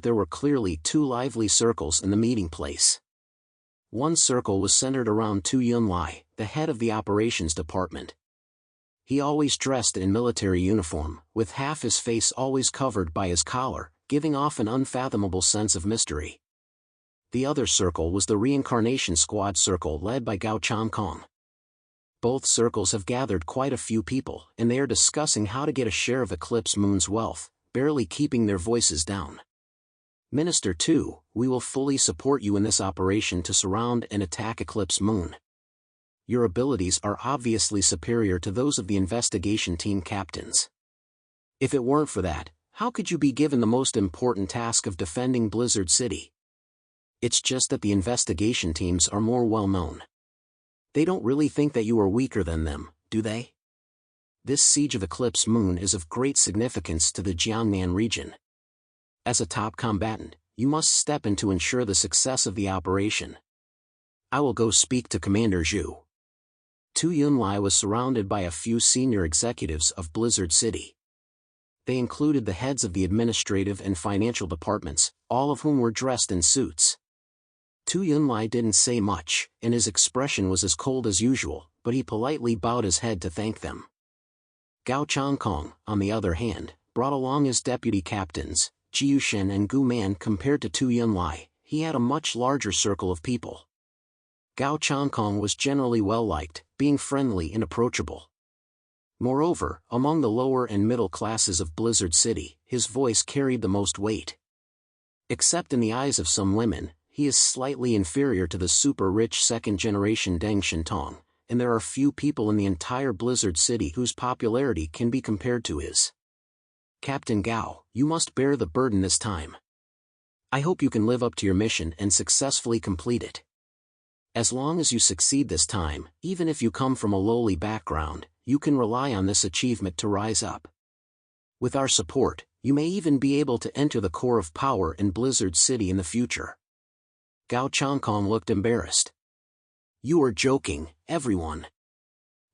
that there were clearly two lively circles in the meeting place. One circle was centered around Tu Yunlai, the head of the operations department. He always dressed in military uniform, with half his face always covered by his collar, giving off an unfathomable sense of mystery. The other circle was the Reincarnation Squad circle led by Gao Changkong. Both circles have gathered quite a few people, and they are discussing how to get a share of Eclipse Moon's wealth, barely keeping their voices down. Minister 2, we will fully support you in this operation to surround and attack Eclipse Moon. Your abilities are obviously superior to those of the investigation team captains. If it weren't for that, how could you be given the most important task of defending Blizzard City? It's just that the investigation teams are more well-known. They don't really think that you are weaker than them, do they? This siege of Eclipse Moon is of great significance to the Jiangnan region. As a top combatant, you must step in to ensure the success of the operation. I will go speak to Commander Zhu. Tu Yunlai was surrounded by a few senior executives of Blizzard City. They included the heads of the administrative and financial departments, all of whom were dressed in suits. Tu Yunlai didn't say much, and his expression was as cold as usual, but he politely bowed his head to thank them. Gao Changkong, on the other hand, brought along his deputy captains, Jiushen and Gu Man. Compared to Tu Yunlai, he had a much larger circle of people. Gao Changkong was generally well-liked, being friendly and approachable. Moreover, among the lower and middle classes of Blizzard City, his voice carried the most weight. Except in the eyes of some women, he is slightly inferior to the super-rich second-generation Deng Shintong, and there are few people in the entire Blizzard City whose popularity can be compared to his. Captain Gao, you must bear the burden this time. I hope you can live up to your mission and successfully complete it. As long as you succeed this time, even if you come from a lowly background, you can rely on this achievement to rise up. With our support, you may even be able to enter the core of power in Blizzard City in the future. Gao Changkong looked embarrassed. You are joking, everyone.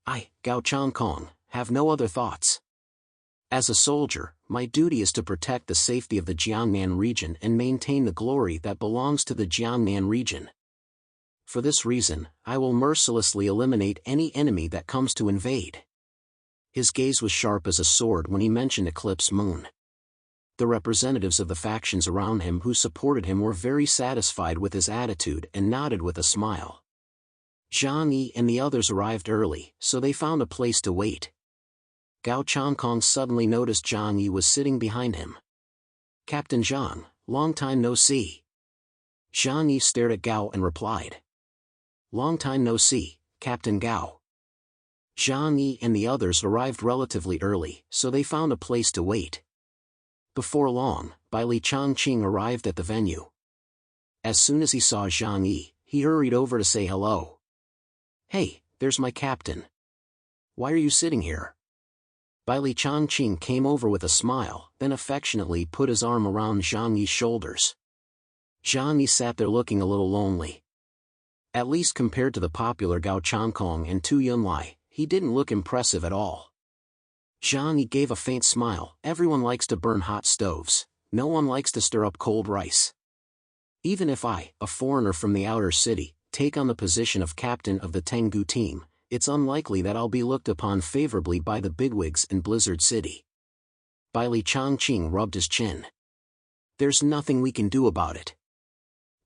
I, Gao Changkong, have no other thoughts. As a soldier, my duty is to protect the safety of the Jiangnan region and maintain the glory that belongs to the Jiangnan region. For this reason, I will mercilessly eliminate any enemy that comes to invade. His gaze was sharp as a sword when he mentioned Eclipse Moon. The representatives of the factions around him who supported him were very satisfied with his attitude and nodded with a smile. Zhang Yi and the others arrived early, so they found a place to wait. Gao Changkong suddenly noticed Zhang Yi was sitting behind him. Captain Zhang, long time no see. Zhang Yi stared at Gao and replied. Long time no see, Captain Gao. Zhang Yi and the others arrived relatively early, so they found a place to wait. Before long, Bai Li Changqing arrived at the venue. As soon as he saw Zhang Yi, he hurried over to say hello. Hey, there's my captain. Why are you sitting here? Bai Li Changqing came over with a smile, then affectionately put his arm around Zhang Yi's shoulders. Zhang Yi sat there looking a little lonely. At least compared to the popular Gao Changkong and Tu Yunlai, he didn't look impressive at all. Zhang Yi gave a faint smile. Everyone likes to burn hot stoves. No one likes to stir up cold rice. Even if I, a foreigner from the outer city, take on the position of captain of the Tengu team, it's unlikely that I'll be looked upon favorably by the bigwigs in Blizzard City. Bai Li Changqing rubbed his chin. There's nothing we can do about it.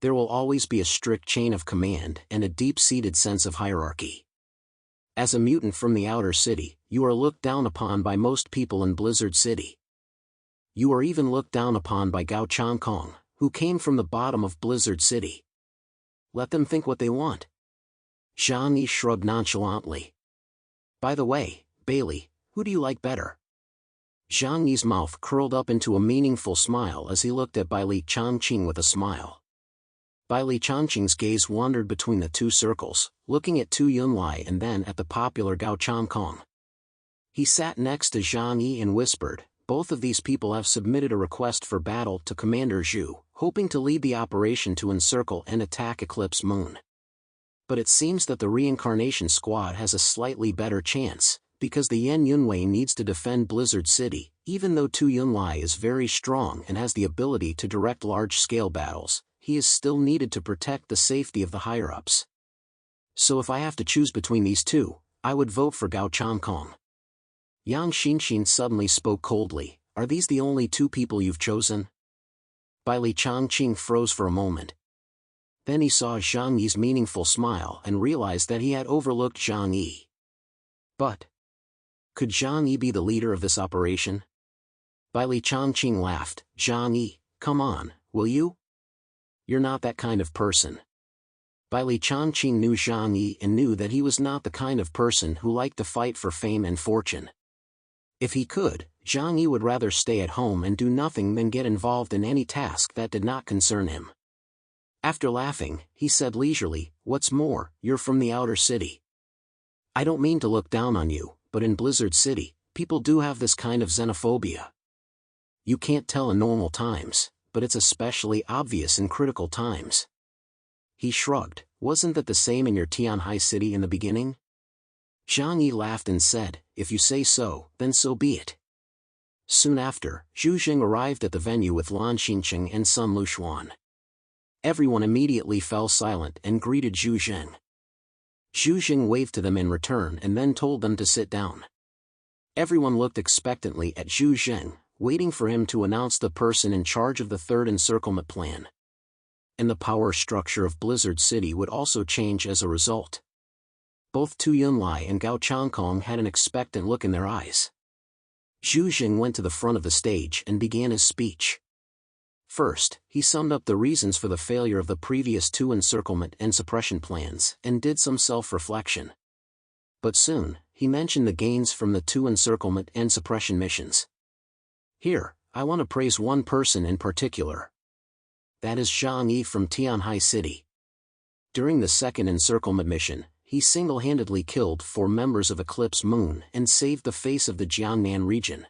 There will always be a strict chain of command and a deep-seated sense of hierarchy. As a mutant from the outer city, you are looked down upon by most people in Blizzard City. You are even looked down upon by Gao Changkong, who came from the bottom of Blizzard City. Let them think what they want. Zhang Yi shrugged nonchalantly. By the way, Bailey, who do you like better? Zhang Yi's mouth curled up into a meaningful smile as he looked at Bai Li Changqing with a smile. Bai Li Changqing's gaze wandered between the two circles, looking at Tu Yunlai and then at the popular Gao Changkong. He sat next to Zhang Yi and whispered, both of these people have submitted a request for battle to Commander Zhu, hoping to lead the operation to encircle and attack Eclipse Moon. But it seems that the Reincarnation Squad has a slightly better chance, because the Yan Yunwei needs to defend Blizzard City, Even though Tu Yunlai is very strong and has the ability to direct large-scale battles, he is still needed to protect the safety of the higher-ups. So if I have to choose between these two, I would vote for Gao Changkong. Yang Xinxin suddenly spoke coldly. Are these the only two people you've chosen? Bai Li Changqing froze for a moment. Then he saw Zhang Yi's meaningful smile and realized that he had overlooked Zhang Yi. But could Zhang Yi be the leader of this operation? Bai Li Changqing laughed. Zhang Yi, come on, will you? You're not that kind of person. Bai Li Changqing knew Zhang Yi and knew that he was not the kind of person who liked to fight for fame and fortune. If he could, Zhang Yi would rather stay at home and do nothing than get involved in any task that did not concern him. After laughing, he said leisurely, what's more, you're from the outer city. I don't mean to look down on you, but in Blizzard City, people do have this kind of xenophobia. You can't tell in normal times, but it's especially obvious in critical times. He shrugged. Wasn't that the same in your Tianhai city in the beginning? Zhang Yi laughed and said, if you say so, then so be it. Soon after, Zhu Jing arrived at the venue with Lan Xincheng and Sun Lushuan. Everyone immediately fell silent and greeted Zhu Jing. Zhu Jing waved to them in return and then told them to sit down. Everyone looked expectantly at Zhu Jing, waiting for him to announce the person in charge of the third encirclement plan. And the power structure of Blizzard City would also change as a result. Both Tu Yunlai and Gao Changkong had an expectant look in their eyes. Zhu Jing went to the front of the stage and began his speech. First, he summed up the reasons for the failure of the previous two encirclement and suppression plans and did some self-reflection. But soon, he mentioned the gains from the two encirclement and suppression missions. Here, I want to praise one person in particular. That is Zhang Yi from Tianhai City. During the second encirclement mission, he single-handedly killed 4 members of Eclipse Moon and saved the face of the Jiangnan region.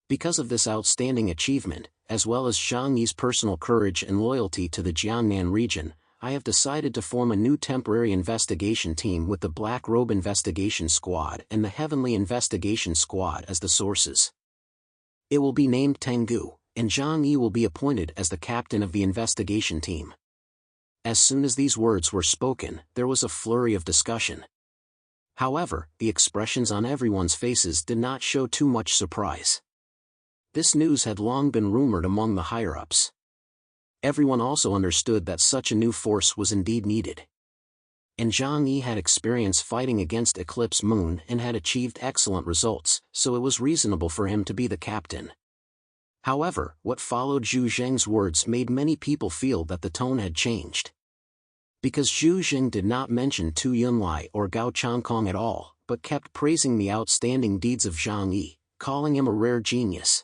Because of this outstanding achievement, as well as Zhang Yi's personal courage and loyalty to the Jiangnan region, I have decided to form a new temporary investigation team with the Black Robe Investigation Squad and the Heavenly Investigation Squad as the sources. It will be named Tengu, and Zhang Yi will be appointed as the captain of the investigation team. As soon as these words were spoken, there was a flurry of discussion. However, the expressions on everyone's faces did not show too much surprise. This news had long been rumored among the higher-ups. Everyone also understood that such a new force was indeed needed. And Zhang Yi had experience fighting against Eclipse Moon and had achieved excellent results, so it was reasonable for him to be the captain. However, what followed Zhu Jing's words made many people feel that the tone had changed. Because Zhu Jing did not mention Tu Yunlai or Gao Changkong at all, but kept praising the outstanding deeds of Zhang Yi, calling him a rare genius.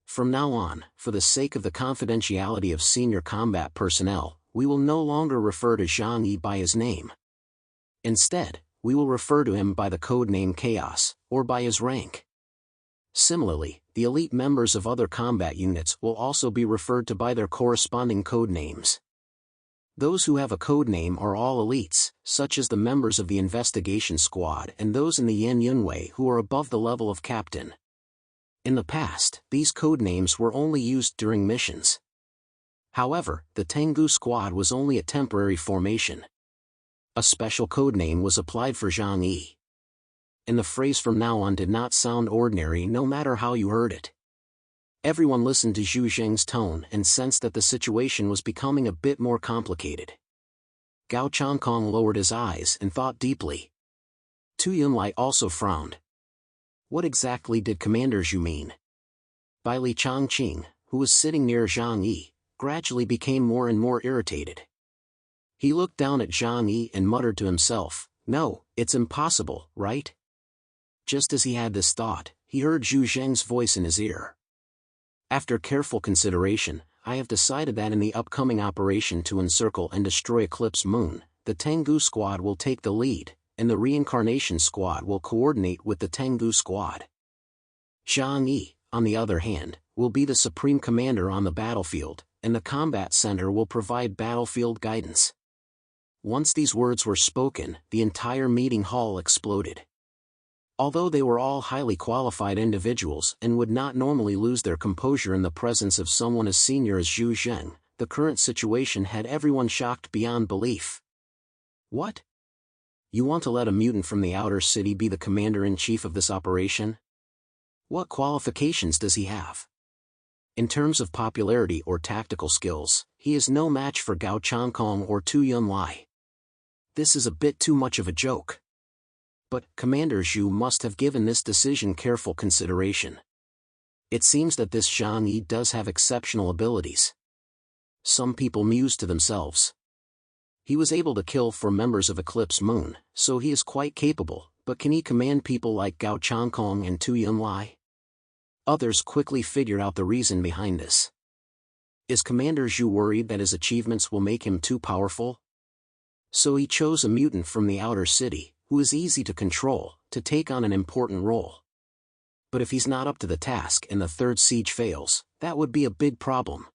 From now on, for the sake of the confidentiality of senior combat personnel, we will no longer refer to Zhang Yi by his name. Instead, we will refer to him by the code name Chaos, or by his rank. Similarly, the elite members of other combat units will also be referred to by their corresponding code names. Those who have a code name are all elites, such as the members of the investigation squad and those in the Yan Yunwei who are above the level of captain. In the past, these code names were only used during missions. However, the Tengu squad was only a temporary formation. A special code name was applied for Zhang Yi. And the phrase from now on did not sound ordinary no matter how you heard it. Everyone listened to Zhu Jing's tone and sensed that the situation was becoming a bit more complicated. Gao Changkong lowered his eyes and thought deeply. Tu Yunlai also frowned. What exactly did Commander Zhu mean? Bai Li Changqing, who was sitting near Zhang Yi, gradually became more and more irritated. He looked down at Zhang Yi and muttered to himself, "No, it's impossible, right?" Just as he had this thought, he heard Zhu Jing's voice in his ear. After careful consideration, I have decided that in the upcoming operation to encircle and destroy Eclipse Moon, the Tengu squad will take the lead, and the Reincarnation squad will coordinate with the Tengu squad. Zhang Yi, on the other hand, will be the supreme commander on the battlefield, and the combat center will provide battlefield guidance. Once these words were spoken, the entire meeting hall exploded. Although they were all highly qualified individuals and would not normally lose their composure in the presence of someone as senior as Zhu Zheng, the current situation had everyone shocked beyond belief. What? You want to let a mutant from the outer city be the commander-in-chief of this operation? What qualifications does he have? In terms of popularity or tactical skills, he is no match for Gao Changkong or Tu Yunlai. This is a bit too much of a joke. But Commander Zhu must have given this decision careful consideration. It seems that this Zhang Yi does have exceptional abilities. Some people muse to themselves. He was able to kill 4 members of Eclipse Moon, so he is quite capable, but can he command people like Gao Changkong and Tu Yunlai? Others quickly figured out the reason behind this. Is Commander Zhu worried that his achievements will make him too powerful? So he chose a mutant from the outer city, who is easy to control, to take on an important role. But if he's not up to the task and the third siege fails, that would be a big problem.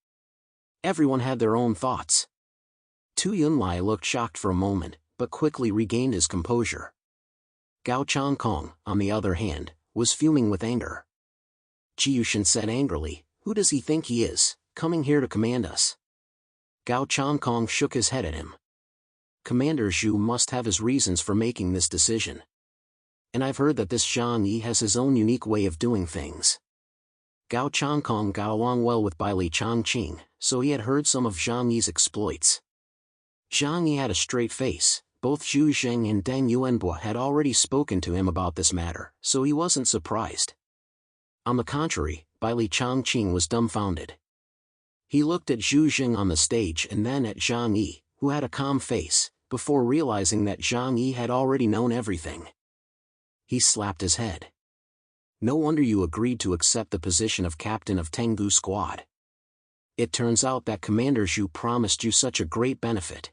Everyone had their own thoughts. Tu Yunlai looked shocked for a moment, but quickly regained his composure. Gao Changkong, on the other hand, was fuming with anger. Jiushin said angrily, "Who does he think he is, coming here to command us?" Gao Changkong shook his head at him. Commander Zhu must have his reasons for making this decision. And I've heard that this Zhang Yi has his own unique way of doing things. Gao Changkong got along well with Bai Li Changqing, so he had heard some of Zhang Yi's exploits. Zhang Yi had a straight face. Both Zhu Zheng and Deng Yuanbo had already spoken to him about this matter, so he wasn't surprised. On the contrary, Bai Li Changqing was dumbfounded. He looked at Zhu Zheng on the stage and then at Zhang Yi, who had a calm face, before realizing that Zhang Yi had already known everything. He slapped his head. No wonder you agreed to accept the position of captain of Tengu Squad. It turns out that Commander Zhu promised you such a great benefit.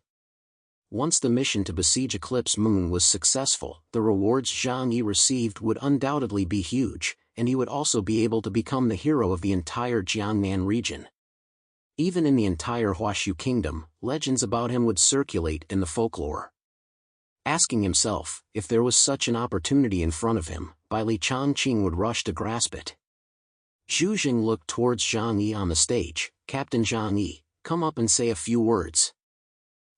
Once the mission to besiege Eclipse Moon was successful, the rewards Zhang Yi received would undoubtedly be huge, and he would also be able to become the hero of the entire Jiangnan region. Even in the entire Huashu Kingdom, legends about him would circulate in the folklore. Asking himself if there was such an opportunity in front of him, Bai Li Changqing would rush to grasp it. Zhu Jing looked towards Zhang Yi on the stage. "Captain Zhang Yi, come up and say a few words."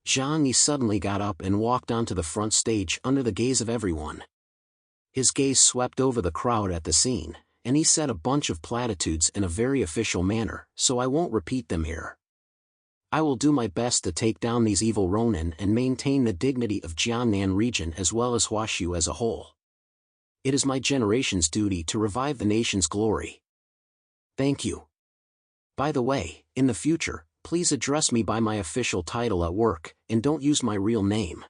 Zhang Yi suddenly got up and walked onto the front stage under the gaze of everyone. His gaze swept over the crowd at the scene, and he said a bunch of platitudes in a very official manner, so I won't repeat them here. I will do my best to take down these evil Ronin and maintain the dignity of Jiangnan region as well as Huashu as a whole. It is my generation's duty to revive the nation's glory. Thank you. By the way, in the future, please address me by my official title at work, and don't use my real name.